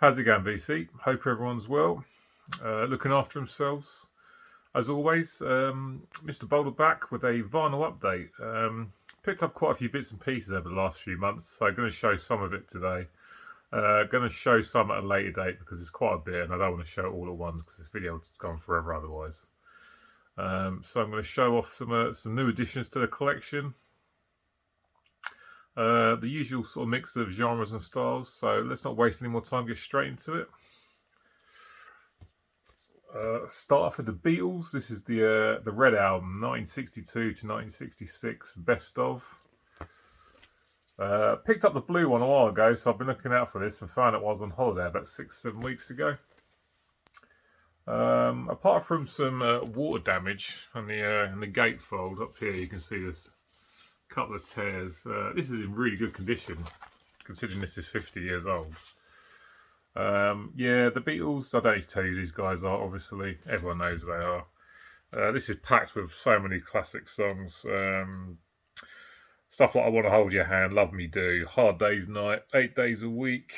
How's it going, VC? Hope everyone's well, looking after themselves. As always, Mr. Boulder back with a vinyl update. Picked up quite a few bits and pieces over the last few months, so I'm going to show some of it today. Going to show some at a later date because it's quite a bit and I don't want to show it all at once because this video has gone forever otherwise. So I'm going to show off some new additions to the collection. The usual sort of mix of genres and styles, so let's not waste any more time, get straight into it. Start off with the Beatles. This is the Red Album, 1962 to 1966, best of. Picked up the blue one a while ago, so I've been looking out for this and found it while I was on holiday about 6-7 weeks ago. Apart from some water damage on the gatefold up here, you can see this couple of tears. This is in really good condition, considering this is 50 years old. Yeah, the Beatles, I don't need to tell you who these guys are, obviously. Everyone knows who they are. This is packed with so many classic songs. Stuff like I Want to Hold Your Hand, Love Me Do, Hard Day's Night, 8 Days a Week,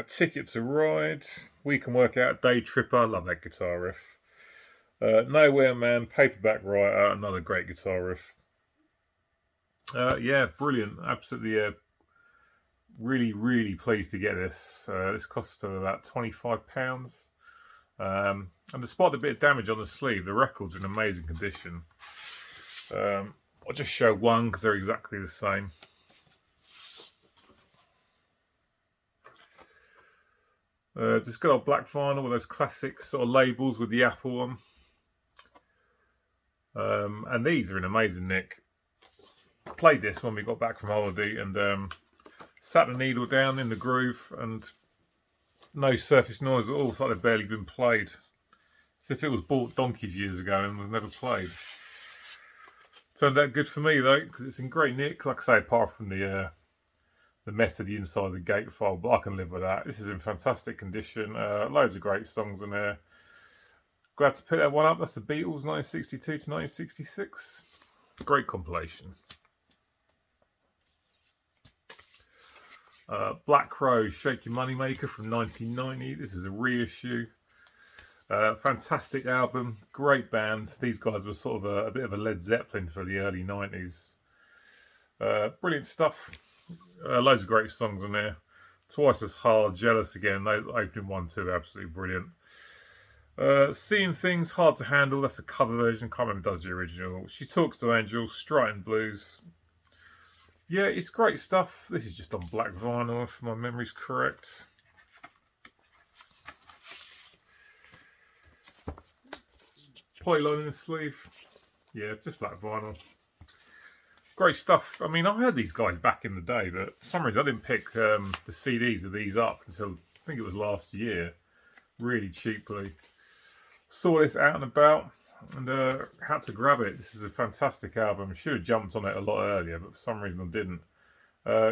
Ticket to Ride, We Can Work Out, Day Tripper, love that guitar riff. Nowhere Man, Paperback Writer, another great guitar riff. Yeah, brilliant. Absolutely, really pleased to get this. This cost about £25. And despite the bit of damage on the sleeve, the record's in amazing condition. I'll just show one because they're exactly the same. Just got old black vinyl with those classic sort of labels with the apple on. And these are in amazing nick. Played this when we got back from holiday and sat the needle down in the groove and no surface noise at all. It's like they've barely been played. As if it was bought donkeys years ago and was never played. Turned out good for me though, because it's in great nick. Like I say, apart from the mess of the inside of the gatefold, but I can live with that. This is in fantastic condition. Loads of great songs in there. Glad to pick that one up. That's the Beatles, 1962 to 1966. Great compilation. Black Crow, Shake Your Moneymaker from 1990. This is a reissue. Fantastic album, great band. These guys were sort of a bit of a Led Zeppelin for the early 90s. Brilliant stuff. Loads of great songs on there. Twice as Hard, Jealous Again. Those opening one too, absolutely brilliant. Seeing Things, Hard to Handle. That's a cover version. Can't remember who does the original. She Talks to Angels, Striding Blues. Yeah, it's great stuff. This is just on black vinyl, if my memory's correct. Polyline in the sleeve. Yeah, just black vinyl. Great stuff. I mean, I heard these guys back in the day, but for some reason I didn't pick the CDs of these up until I think it was last year. Really cheaply. Saw this out and about and had to grab it. This is a fantastic album. Should have jumped on it a lot earlier, but for some reason I didn't.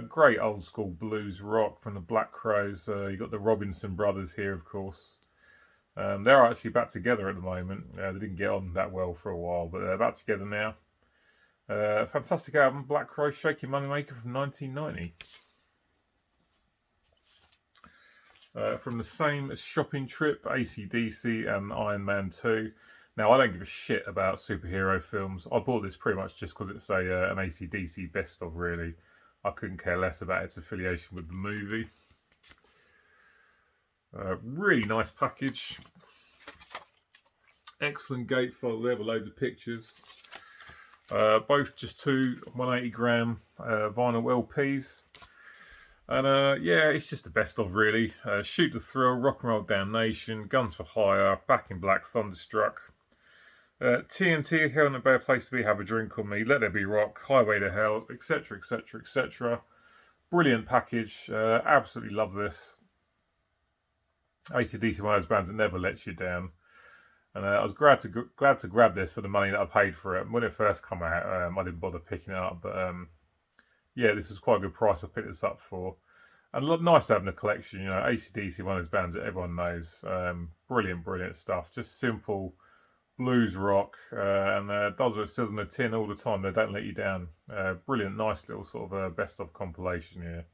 Great old school blues rock from the Black Crows. You got the Robinson brothers here, of course. They're actually back together at the moment. They didn't get on that well for a while, but they're back together now. Fantastic album, Black Crow, Shake Your Moneymaker from 1990. From the same as Shopping Trip, AC/DC and Iron Man 2. Now, I don't give a shit about superhero films. I bought this pretty much just because it's an AC/DC best of, really. I couldn't care less about its affiliation with the movie. Really nice package. Excellent gatefold there with loads of pictures. Both just two 180 gram vinyl LPs. And yeah, it's just the best of, really. Shoot the Thrill, Rock and Roll Damnation, Guns for Hire, Back in Black, Thunderstruck. TNT, Hell in a Better Place to Be, Have a Drink on Me, Let There Be Rock, Highway to Hell, etc, etc, etc. Brilliant package. Absolutely love this. AC/DC, one of those bands that never lets you down. And I was glad to grab this for the money that I paid for it. When it first came out, I didn't bother picking it up, but yeah, this was quite a good price I picked this up for. And nice to have in the collection, you know. AC/DC, one of those bands that everyone knows. Brilliant stuff. Just simple blues rock, and does what it says on the tin all the time. They don't let you down. Brilliant, nice little sort of best of compilation here.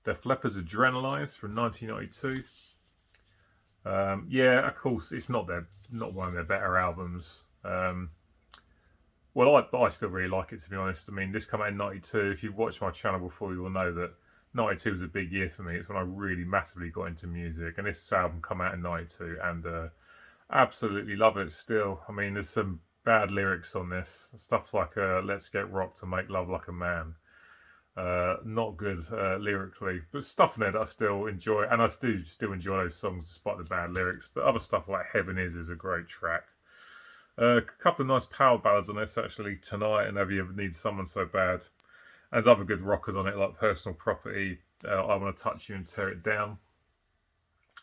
Def Leppard's Adrenalize from 1992. Yeah, of course, it's not one of their better albums. Well, I still really like it, to be honest. I mean, this came out in 92. If you've watched my channel before, you will know that 92 was a big year for me. It's when I really massively got into music. And this album came out in 92, and absolutely love it still. I mean, there's some bad lyrics on this. Stuff like Let's Get Rocked to Make Love Like a Man. Not good lyrically, but stuff in there that I still enjoy. And I do still enjoy those songs despite the bad lyrics. But other stuff like Heaven Is a great track. A couple of nice power ballads on this, actually. Tonight and Have You Ever Need Someone So Bad. And there's other good rockers on it, like Personal Property, I Want to Touch You and Tear It Down.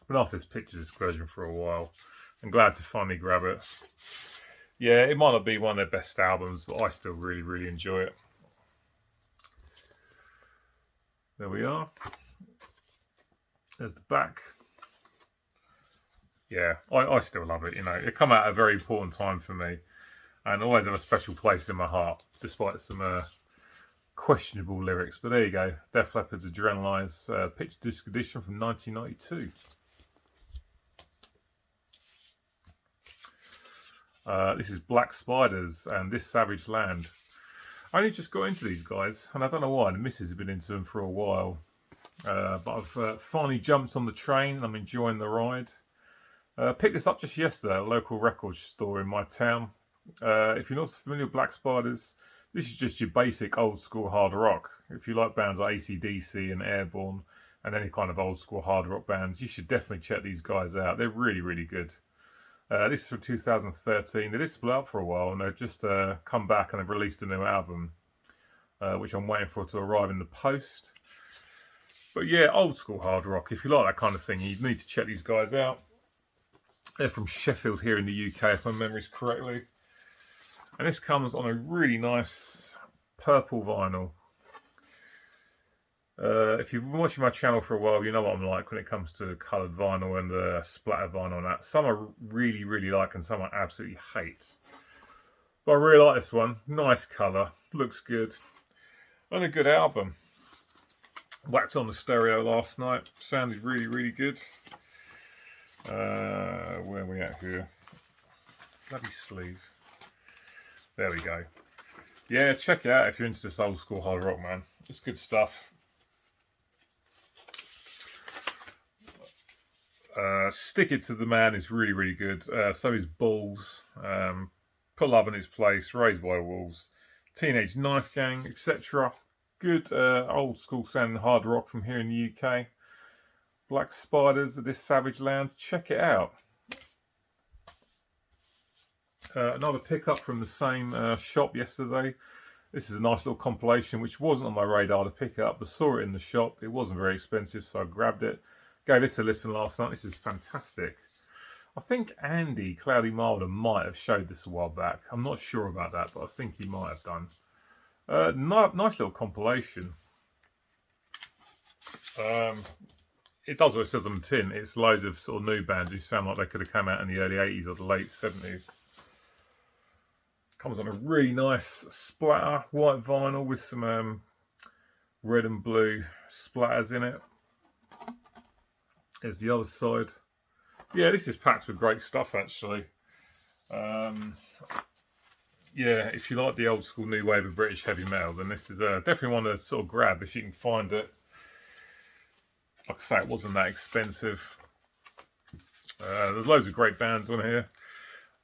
Been after this picture disclosure for a while. I'm glad to finally grab it. Yeah, it might not be one of their best albums, but I still really, really enjoy it. There we are. There's the back. Yeah, I still love it. You know, it come out at a very important time for me, and always have a special place in my heart, despite some questionable lyrics. But there you go, Def Leppard's Adrenalize, picture disc edition from 1992. This is Black Spiders and This Savage Land. I only just got into these guys, and I don't know why. The missus has been into them for a while, but I've finally jumped on the train. I'm enjoying the ride. Picked this up just yesterday at a local record store in my town. If you're not familiar with Black Spiders, this is just your basic old school hard rock. If you like bands like AC/DC and Airborne and any kind of old school hard rock bands, you should definitely check these guys out. They're really, really good. This is from 2013. They did split up for a while, and they've just come back and they've released a new album, which I'm waiting for to arrive in the post. But yeah, old school hard rock. If you like that kind of thing, you need to check these guys out. They're from Sheffield here in the UK, if my memory's correctly. And this comes on a really nice purple vinyl. If you've been watching my channel for a while, you know what I'm like when it comes to coloured vinyl and splatter vinyl and that. Some I really, really like and some I absolutely hate. But I really like this one. Nice colour. Looks good. And a good album. Whacked on the stereo last night. Sounded really, really good. Where are we at here? Bloody sleeve. There we go. Yeah, check it out if you're into this old school hard rock, man. It's good stuff. Stick It to the Man is really, really good. So is Balls. Put Love in Its Place. Raised by Wolves. Teenage Knife Gang, etc. Good old school sounding hard rock from here in the UK. Black Spiders at This Savage Land. Check it out. Another pickup from the same shop yesterday. This is a nice little compilation which wasn't on my radar to pick up, but saw it in the shop. It wasn't very expensive, so I grabbed it. Gave this a listen last night. This is fantastic. I think Andy Cloudy Milder might have showed this a while back. I'm not sure about that, but I think he might have done. Nice little compilation. It does what it says on the tin. It's loads of sort of new bands who sound like they could have come out in the early 80s or the late 70s. Comes on a really nice splatter, white vinyl with some red and blue splatters in it. There's the other side. Yeah, this is packed with great stuff, actually. Yeah, if you like the old school new wave of British heavy metal, then this is definitely one to sort of grab if you can find it. Like I say, it wasn't that expensive. There's loads of great bands on here.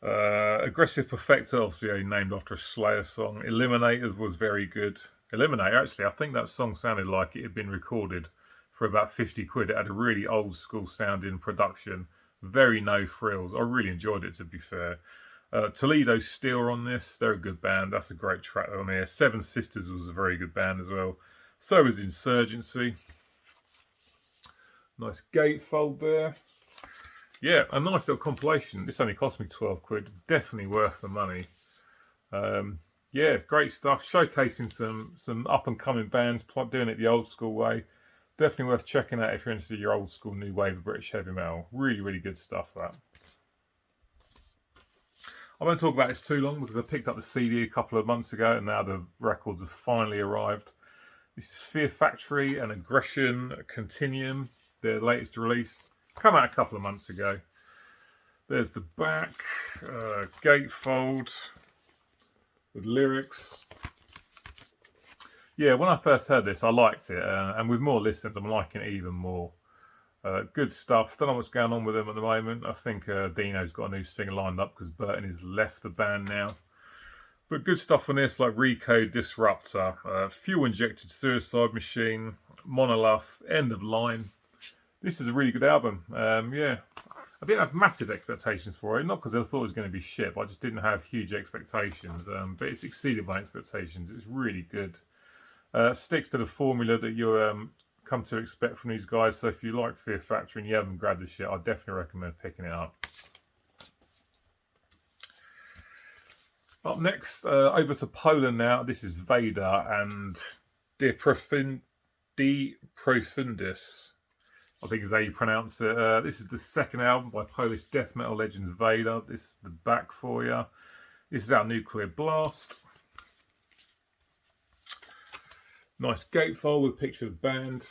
Aggressive Perfector, obviously named after a Slayer song. Eliminated was very good. Eliminate, actually, I think that song sounded like it had been recorded for about 50 quid. It had a really old school sounding production. Very no frills. I really enjoyed it, to be fair. Toledo Steel on this. They're a good band. That's a great track on here. Seven Sisters was a very good band as well. So was Insurgency. Nice gatefold there. Yeah, a nice little compilation. This only cost me 12 quid. Definitely worth the money. Yeah, great stuff. Showcasing some up-and-coming bands, doing it the old school way. Definitely worth checking out if you're into your old school new wave of British heavy metal. Really, really good stuff, that. I won't talk about this too long because I picked up the CD a couple of months ago and now the records have finally arrived. This is Fear Factory and Aggression Continuum, their latest release. Come out a couple of months ago. There's the back, gatefold with lyrics. Yeah, when I first heard this, I liked it, and with more listens, I'm liking it even more. Good stuff. Don't know what's going on with them at the moment. I think Dino's got a new singer lined up because Burton has left the band now. But good stuff on this, like Recode Disruptor, Fuel Injected Suicide Machine, Monolith, End of Line. This is a really good album. Yeah, I didn't have massive expectations for it, not because I thought it was going to be shit, but I just didn't have huge expectations. But it's exceeded my expectations. It's really good. Sticks to the formula that you come to expect from these guys. So if you like Fear Factory and you haven't grabbed this yet, I definitely recommend picking it up. Up next, over to Poland now. This is Vader and De Profundis, I think is how you pronounce it. This is the second album by Polish death metal legends Vader. This is the back for you. This is our Nuclear Blast. Nice gatefold with a picture of the band.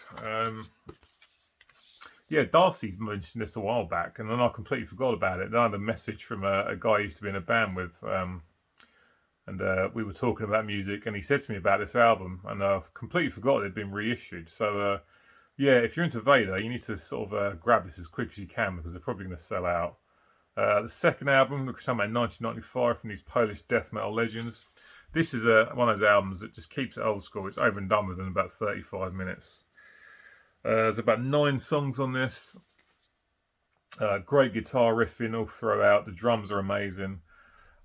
Yeah, Darcy's mentioned this a while back, and then I completely forgot about it. Then I had a message from a guy I used to be in a band with, and we were talking about music, and he said to me about this album, and I completely forgot it had been reissued. So, yeah, if you're into Vader, you need to sort of grab this as quick as you can because they're probably going to sell out. The second album, which came out in 1995 from these Polish death metal legends. This is one of those albums that just keeps it old school. It's over and done within about 35 minutes. There's about 9 songs on this. Great guitar riffing all throughout. The drums are amazing.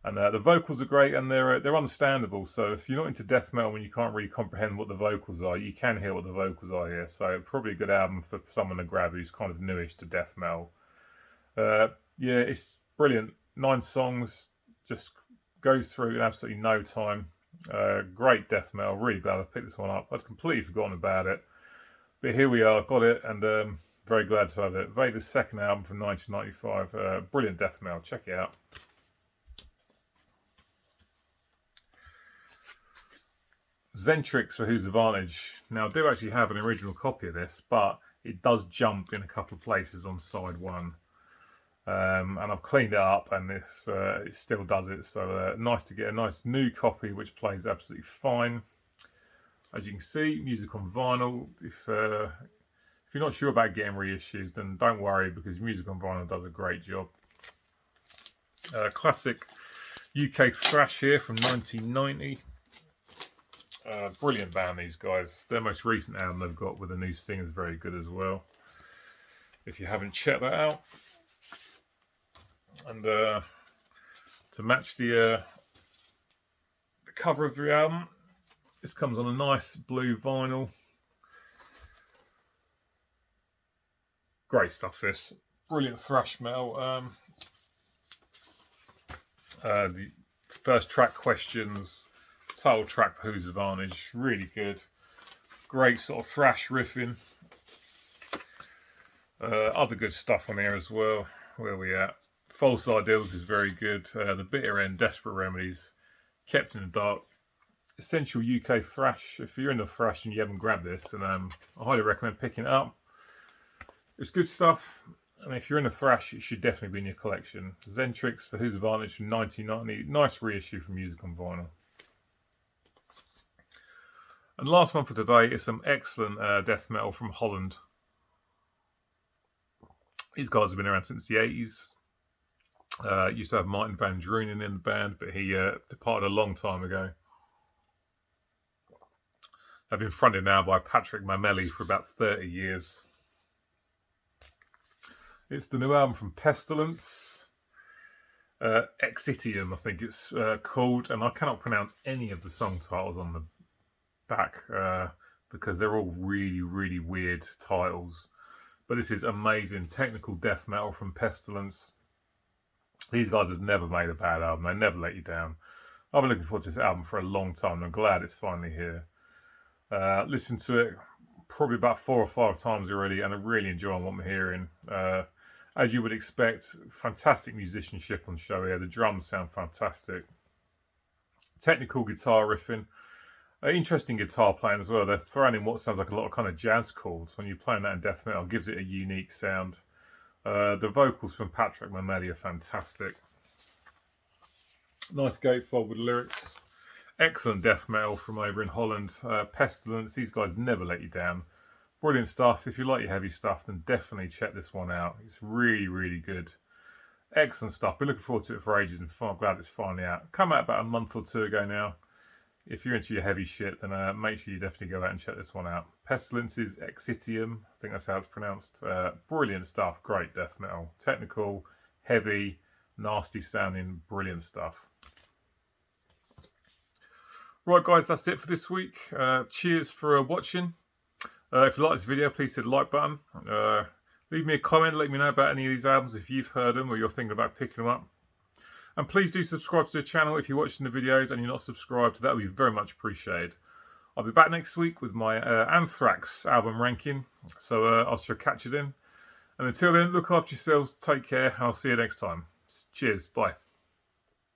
And the vocals are great, and they're understandable. So if you're not into death metal and you can't really comprehend what the vocals are, you can hear what the vocals are here. So probably a good album for someone to grab who's kind of newish to death metal. Yeah, it's brilliant. 9 songs, just goes through in absolutely no time. Great death metal. Really glad I picked this one up. I'd completely forgotten about it. But here we are, got it, and very glad to have it. Vader's second album from 1995. Brilliant death metal. Check it out. Zentrix for Whose Advantage. Now, I do actually have an original copy of this, but it does jump in a couple of places on side 1. And I've cleaned it up, and this it still does it. So nice to get a nice new copy, which plays absolutely fine. As you can see, music on vinyl. If you're not sure about getting reissues, then don't worry because music on vinyl does a great job. Classic UK thrash here from 1990. Brilliant band, these guys. Their most recent album they've got with a new singer is very good as well. If you haven't checked that out. And to match the cover of the album, this comes on a nice blue vinyl. Great stuff, this. Brilliant thrash metal. The first track, Questions. Title track for Whose Advantage. Really good. Great sort of thrash riffing. Other good stuff on here as well. Where are we at? False Ideals is very good. The Bitter End, Desperate Remedies, Kept in the Dark. Essential UK thrash. If you're into thrash and you haven't grabbed this, then I highly recommend picking it up. It's good stuff. And if you're into thrash, it should definitely be in your collection. Zentrix for Whose Advantage from 1990. Nice reissue from Music on Vinyl. And last one for today is some excellent death metal from Holland. These guys have been around since the 80s. Used to have Martin van Drunen in the band, but he departed a long time ago. They've been fronted now by Patrick Mamelli for about 30 years. It's the new album from Pestilence. Exitium, I think it's called, and I cannot pronounce any of the song titles on the back because they're all really, really weird titles. But this is amazing technical death metal from Pestilence. These guys have never made a bad album. They never let you down. I've been looking forward to this album for a long time, and I'm glad it's finally here. Listened to it probably about 4 or 5 times already, and I'm really enjoying what I'm hearing. As you would expect, fantastic musicianship on show here. The drums sound fantastic. Technical guitar riffing. Interesting guitar playing as well. They're throwing in what sounds like a lot of kind of jazz chords. When you're playing that in death metal, it gives it a unique sound. The vocals from Patrick Mameli are fantastic. Nice gatefold with lyrics. Excellent death metal from over in Holland. Pestilence, these guys never let you down. Brilliant stuff. If you like your heavy stuff, then definitely check this one out. It's really, really good. Excellent stuff. Been looking forward to it for ages and I'm glad it's finally out. Come out about a month or two ago now. If you're into your heavy shit, then make sure you definitely go out and check this one out. Pestilence is Exitium. I think that's how it's pronounced. Brilliant stuff. Great death metal. Technical, heavy, nasty sounding, brilliant stuff. Right, guys, that's it for this week. Cheers for watching. If you like this video, please hit the like button. Leave me a comment. Let me know about any of these albums if you've heard them or you're thinking about picking them up. And please do subscribe to the channel if you're watching the videos and you're not subscribed. That would be very much appreciated. I'll be back next week with my Anthrax album ranking. So I shall catch you then. And until then, look after yourselves, take care, and I'll see you next time. Cheers, bye.